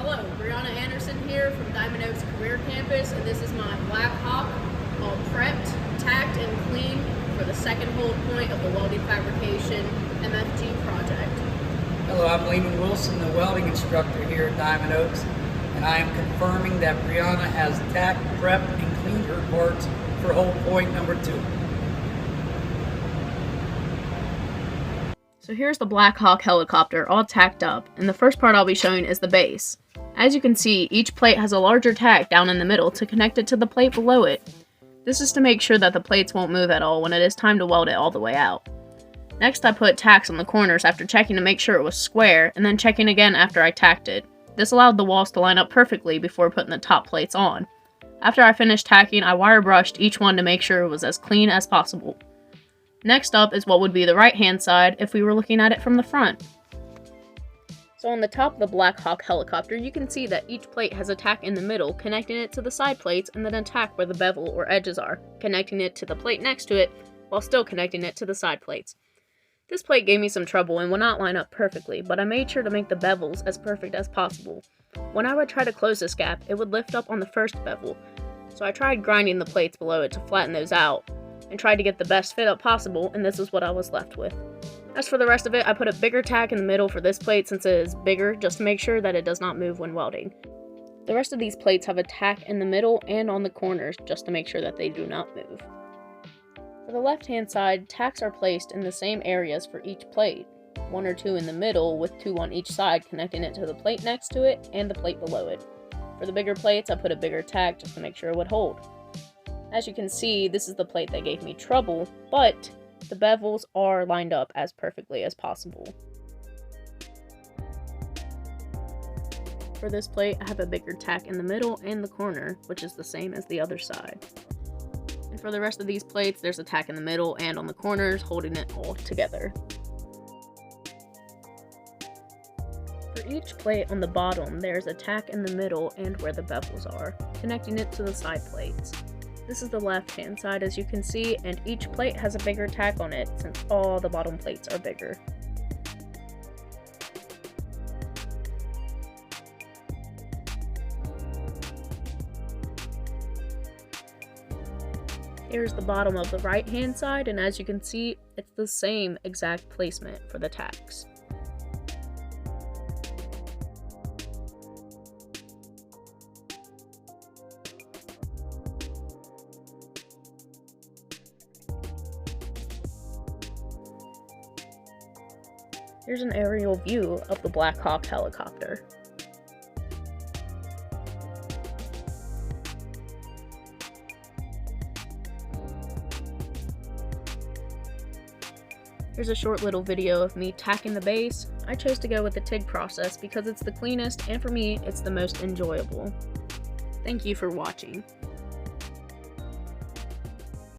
Hello, Brianna Anderson here from Diamond Oaks Career Campus, and this is my Blackhawk, all prepped, tacked, and cleaned for the second hold point of the welding fabrication MFG project. Hello, I'm Lehman Wilson, the welding instructor here at Diamond Oaks, and I am confirming that Brianna has tacked, prepped, and cleaned her parts for hold point number 2. So here's the Blackhawk helicopter all tacked up, and the first part I'll be showing is the base. As you can see, each plate has a larger tack down in the middle to connect it to the plate below it. This is to make sure that the plates won't move at all when it is time to weld it all the way out. Next, I put tacks on the corners after checking to make sure it was square, and then checking again after I tacked it. This allowed the walls to line up perfectly before putting the top plates on. After I finished tacking, I wire brushed each one to make sure it was as clean as possible. Next up is what would be the right-hand side if we were looking at it from the front. So on the top of the Blackhawk helicopter, you can see that each plate has a tack in the middle, connecting it to the side plates, and then a tack where the bevel or edges are, connecting it to the plate next to it, while still connecting it to the side plates. This plate gave me some trouble and would not line up perfectly, but I made sure to make the bevels as perfect as possible. When I would try to close this gap, it would lift up on the first bevel, so I tried grinding the plates below it to flatten those out, and tried to get the best fit up possible, and this is what I was left with. As for the rest of it, I put a bigger tack in the middle for this plate since it is bigger, just to make sure that it does not move when welding. The rest of these plates have a tack in the middle and on the corners, just to make sure that they do not move. For the left-hand side, tacks are placed in the same areas for each plate, 1 or 2 in the middle with 2 on each side, connecting it to the plate next to it and the plate below it. For the bigger plates, I put a bigger tack just to make sure it would hold. As you can see, this is the plate that gave me trouble, but the bevels are lined up as perfectly as possible. For this plate, I have a bigger tack in the middle and the corner, which is the same as the other side. And for the rest of these plates, there's a tack in the middle and on the corners, holding it all together. For each plate on the bottom, there's a tack in the middle and where the bevels are, connecting it to the side plates. This is the left-hand side, as you can see, and each plate has a bigger tack on it since all the bottom plates are bigger. Here's the bottom of the right-hand side, and as you can see, it's the same exact placement for the tacks. Here's an aerial view of the Blackhawk helicopter. Here's a short little video of me tacking the base. I chose to go with the TIG process because it's the cleanest, and for me, it's the most enjoyable. Thank you for watching.